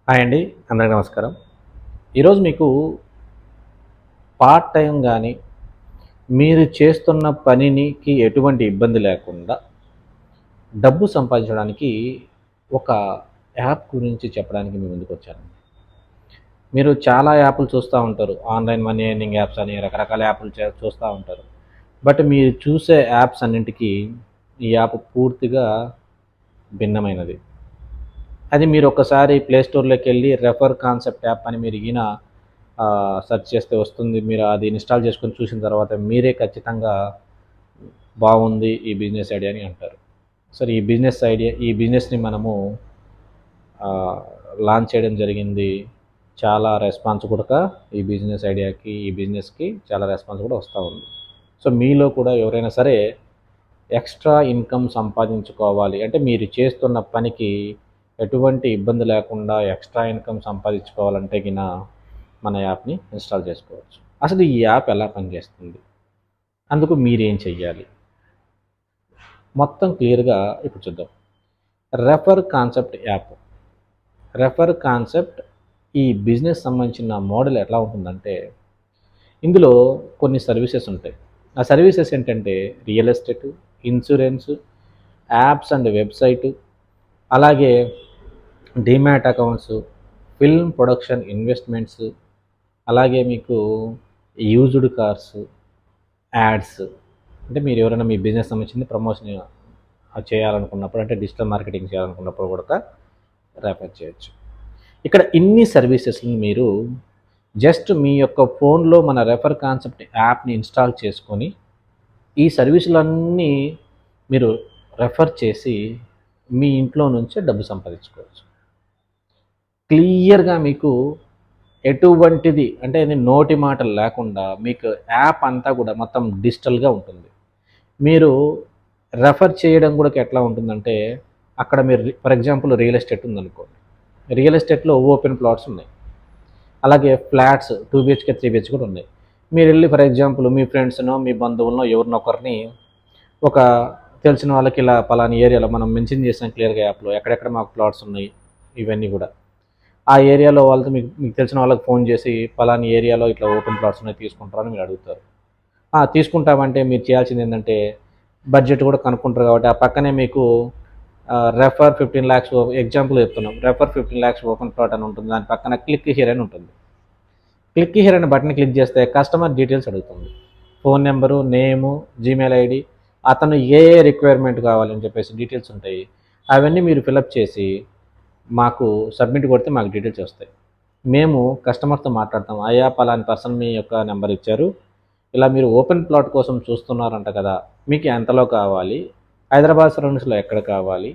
Hi అండి. అందరికీ నమస్కారం. ఈరోజు మీకు పార్ట్ టైం గానీ, మీరు చేస్తున్న పనికి ఎటువంటి ఇబ్బంది లేకుండా డబ్బు సంపాదించడానికి ఒక యాప్ గురించి చెప్పడానికి మీ ముందుకొచ్చాను. మీరు చాలా యాపులు చూస్తూ ఉంటారు. ఆన్‌లైన్ మనీ ఎర్నింగ్ యాప్స్ అని రకరకాల యాపులు చూస్తూ ఉంటారు. బట్ మీరు చూసే యాప్స్ అన్నింటికి ఈ యాప్ పూర్తిగా భిన్నమైనది. అది మీరు ఒక్కసారి ప్లే స్టోర్‌లోకెళ్ళి రెఫర్ కాన్సెప్ట్ యాప్ అని మీరు సెర్చ్ చేస్తే వస్తుంది. మీరు అది ఇన్‌స్టాల్ చేసుకొని చూసిన తర్వాత మీరే ఖచ్చితంగా బాగుంది ఈ బిజినెస్ ఐడియా అని అంటారు. సరే, ఈ బిజినెస్‌ని మనము లాంచ్ చేయడం జరిగింది. చాలా రెస్పాన్స్ కూడా ఈ బిజినెస్‌కి చాలా రెస్పాన్స్ కూడా వస్తూ ఉంది. సో మీలో కూడా ఎవరైనా సరే ఎక్స్ట్రా ఇన్కమ్ సంపాదించుకోవాలి అంటే మీరు చేస్తున్న పనికి ఎటువంటి ఇబ్బంది లేకుండా ఎక్స్ట్రా ఇన్కమ్ సంపాదించుకోవాలంటే మన యాప్ని ఇన్స్టాల్ చేసుకోవచ్చు. అసలు ఈ యాప్ ఎలా పనిచేస్తుంది, అందుకు మీరేం చెయ్యాలి, మొత్తం క్లియర్గా ఇప్పుడు చూద్దాం. రెఫర్ కాన్సెప్ట్ ఈ బిజినెస్ సంబంధించిన మోడల్ ఎట్లా ఉంటుందంటే, ఇందులో కొన్ని సర్వీసెస్ ఉంటాయి. ఆ సర్వీసెస్ ఏంటంటే real estate, insurance, apps and website, అలాగే demat accounts, film production investments, అలాగే మీకు యూజ్డ్ కార్స్, యాడ్స్. అంటే మీరు ఎవరైనా మీ బిజినెస్ సంబంధించింది ప్రమోషన్ చేయాలనుకున్నప్పుడు, అంటే డిజిటల్ మార్కెటింగ్ చేయాలనుకున్నప్పుడు కూడా రెఫర్ చేయొచ్చు. ఇక్కడ ఇన్ని సర్వీసెస్ని మీరు జస్ట్ మీ యొక్క ఫోన్లో మన రెఫర్ కాన్సెప్ట్ యాప్ని ఇన్స్టాల్ చేసుకొని ఈ సర్వీసులన్నీ మీరు రెఫర్ చేసి మీ ఇంట్లో నుంచే డబ్బు సంపాదించుకోవచ్చు. క్లియర్గా మీకు ఎటువంటిది అంటే నోటి మాటలు లేకుండా మీకు యాప్ అంతా కూడా మొత్తం డిజిటల్గా ఉంటుంది. మీరు రెఫర్ చేయడం కూడా ఎట్లా ఉంటుందంటే, అక్కడ మీరు ఫర్ ఎగ్జాంపుల్ రియల్ ఎస్టేట్ ఉందనుకోండి, రియల్ ఎస్టేట్లో ఓపెన్ ప్లాట్స్ ఉన్నాయి, అలాగే ఫ్లాట్స్ 2 BHK 3 BHK కూడా ఉన్నాయి. మీరు వెళ్ళి ఫర్ ఎగ్జాంపుల్ మీ ఫ్రెండ్స్నో మీ బంధువులనో ఎవరినొకరిని ఒక తెలిసిన వాళ్ళకి ఇలా పలానా ఏరియాలో మనం మెన్షన్ చేసాం క్లియర్గా యాప్లో ఎక్కడెక్కడ మాకు ప్లాట్స్ ఉన్నాయి ఇవన్నీ కూడా, ఆ ఏరియాలో వాళ్ళతో మీకు తెలిసిన వాళ్ళకి ఫోన్ చేసి పలానా ఏరియాలో ఇట్లా ఓపెన్ ప్లాట్స్ ఉన్నాయి తీసుకుంటారని మీరు అడుగుతారు. తీసుకుంటామంటే మీరు చేయాల్సింది ఏంటంటే బడ్జెట్ కూడా కనుక్కుంటారు. కాబట్టి ఆ పక్కనే మీకు రెఫర్ 15 lakhs ఎగ్జాంపుల్ చెప్తున్నాం, రెఫర్ 15 lakhs ఓపెన్ ప్లాట్ అని ఉంటుంది. దాని పక్కన క్లిక్ హియర్ అని ఉంటుంది. క్లిక్ హియర్ అనే బటన్ క్లిక్ చేస్తే కస్టమర్ డీటెయిల్స్ అడుగుతుంది. ఫోన్ నెంబరు, నేము, జీమెయిల్ ఐడి, అతను ఏ రిక్వైర్మెంట్ కావాలని చెప్పేసి డీటెయిల్స్ ఉంటాయి. అవన్నీ మీరు ఫిలప్ చేసి మాకు సబ్మిట్ కొడితే మాకు డీటెయిల్స్ వస్తాయి. మేము కస్టమర్తో మాట్లాడతాం, అయ్యా పలాని పర్సన్ మీ యొక్క నెంబర్ ఇచ్చారు, ఇలా మీరు ఓపెన్ ప్లాట్ కోసం చూస్తున్నారంట కదా, మీకు ఎంతలో కావాలి, హైదరాబాద్ సరౌండింగ్స్లో ఎక్కడ కావాలి,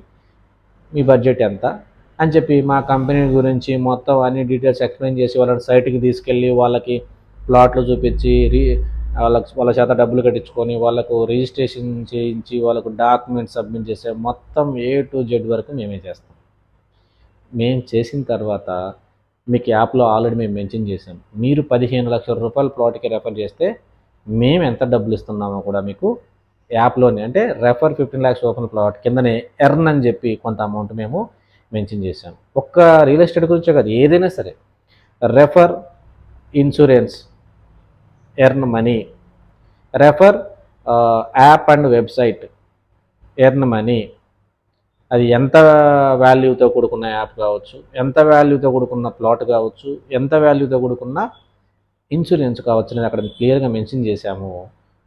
మీ బడ్జెట్ ఎంత అని చెప్పి మా కంపెనీ గురించి మొత్తం అన్ని డీటెయిల్స్ ఎక్స్ప్లెయిన్ చేసి వాళ్ళని సైట్కి తీసుకెళ్ళి వాళ్ళకి ప్లాట్లు చూపించి వాళ్ళ చేత డబ్బులు కట్టించుకొని వాళ్ళకు రిజిస్ట్రేషన్ చేయించి వాళ్ళకు డాక్యుమెంట్స్ సబ్మిట్ చేసే మొత్తం A to Z వరకు మేమే చేస్తాం. మేము చేసిన తర్వాత మీకు యాప్లో ఆల్రెడీ మేము మెన్షన్ చేసాం, మీరు 15 లక్షల రూపాయల ప్లాట్కి రెఫర్ చేస్తే మేము ఎంత డబ్బులు ఇస్తున్నామో కూడా మీకు యాప్లోనే, అంటే రెఫర్ 15 lakhs ఓపెన్ ప్లాట్ కిందనే ఎర్న్ అని చెప్పి కొంత అమౌంట్ మేము మెన్షన్ చేశాం. ఒక్క రియల్ ఎస్టేట్ గురించే కాదు, ఏదైనా సరే refer insurance earn money, refer app and website earn money. అది ఎంత వాల్యూతో కూడుకున్న యాప్ కావచ్చు, ఎంత వాల్యూతో కూడుకున్న ప్లాట్ కావచ్చు, ఎంత వాల్యూతో కూడుకున్న ఇన్సూరెన్స్ కావచ్చు అనేది అక్కడ క్లియర్గా మెన్షన్ చేశాము.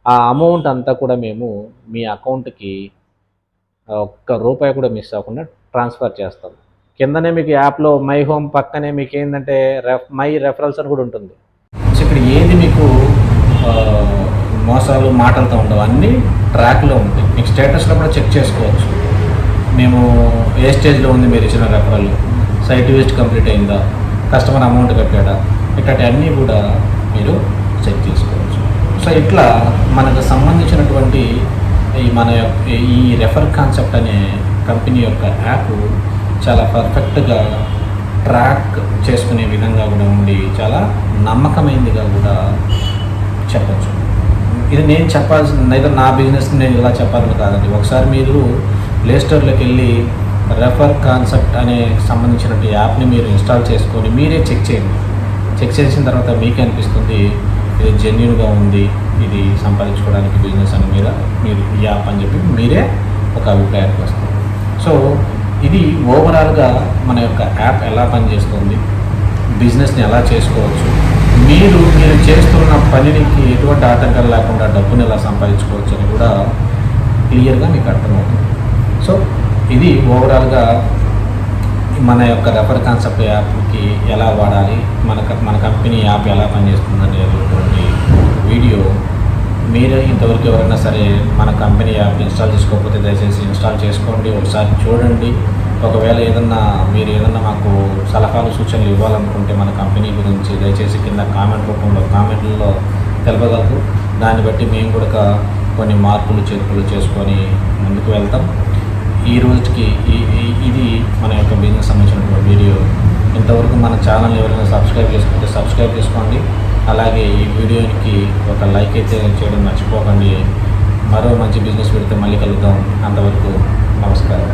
ఆ అమౌంట్ అంతా కూడా మేము మీ అకౌంట్కి ఒక్క రూపాయి కూడా మిస్ అవ్వకుండా ట్రాన్స్ఫర్ చేస్తాం. కిందనే మీకు యాప్లో మై హోమ్ పక్కనే మీకు ఏంటంటే మై రెఫరల్స్ అని కూడా ఉంటుంది. సో ఇక్కడ ఏది మీకు మోసాలు మాటలతో ఉండవు, అన్నీ ట్రాక్లో ఉంటాయి. మీకు స్టేటస్లో కూడా చెక్ చేసుకోవచ్చు, మేము ఏ స్టేజ్లో ఉంది మీరు ఇచ్చిన రెఫరల్, సైట్ విజిట్ కంప్లీట్ అయిందా, కస్టమర్ అమౌంట్ కట్టాడా, ఇట్లాంటి అన్నీ కూడా మీరు చెక్ చేసుకోవచ్చు. సో ఇట్లా మనకు సంబంధించినటువంటి ఈ రెఫర్ కాన్సెప్ట్ అనే కంపెనీ యొక్క యాప్ చాలా పర్ఫెక్ట్గా ట్రాక్ చేసుకునే విధంగా కూడా ఉండి చాలా నమ్మకమైనదిగా కూడా చెప్పచ్చు. ఇది నేను చెప్పాల్సిన, అయితే నా బిజినెస్ నేను ఇలా చెప్పాలని కాదండి. ఒకసారి మీరు ప్లే స్టోర్లోకి వెళ్ళి రెఫర్ కాన్సెప్ట్ అనే సంబంధించినటువంటి యాప్ని మీరు ఇన్స్టాల్ చేసుకొని మీరే చెక్ చేయండి. చెక్ చేసిన తర్వాత మీకే అనిపిస్తుంది ఇది జెన్యూన్గా ఉంది, ఇది సంపాదించుకోవడానికి బిజినెస్ అని మీరు ఈ యాప్ అని చెప్పి మీరే ఒక అభిప్రాయానికి వస్తుంది. సో ఇది ఓవరాల్గా మన యొక్క యాప్ ఎలా పనిచేస్తుంది, బిజినెస్ని ఎలా చేసుకోవచ్చు, మీరు చేస్తున్న పనికి ఎటువంటి ఆటంకాలు లేకుండా డబ్బుని ఎలా సంపాదించుకోవచ్చు అని కూడా క్లియర్గా మీకు అర్థమవుతుంది. సో ఇది ఓవరాల్గా మన యొక్క రెఫర్ కాన్సెప్ట్ యాప్కి ఎలా వాడాలి, మన కంపెనీ యాప్ ఎలా పనిచేస్తుంది అనేటువంటి వీడియో. మీరు ఇంతవరకు ఎవరైనా సరే మన కంపెనీ యాప్ ఇన్స్టాల్ చేసుకోకపోతే దయచేసి ఇన్స్టాల్ చేసుకోండి, ఒకసారి చూడండి. ఒకవేళ మీరు ఏదన్నా మాకు సలహాలు సూచనలు ఇవ్వాలనుకుంటే మన కంపెనీ గురించి దయచేసి కింద కామెంట్ రూపంలో కామెంట్లలో తెలపగలరు. దాన్ని బట్టి మేము కూడా కొన్ని మార్పులు చేర్పులు చేసుకొని ముందుకు వెళ్తాం. ఈ రోజుకి ఇది మన యొక్క బిజినెస్ సంబంధించినటువంటి వీడియో. ఇంతవరకు మన ఛానల్ ఎవరైనా సబ్స్క్రైబ్ చేసుకుంటే సబ్స్క్రైబ్ చేసుకోండి. అలాగే ఈ వీడియోకి ఒక లైక్ అయితే చేయడం మర్చిపోకండి. మరో మంచి బిజినెస్ వీడియోతో మళ్ళీ కలుద్దాం. అంతవరకు నమస్కారం.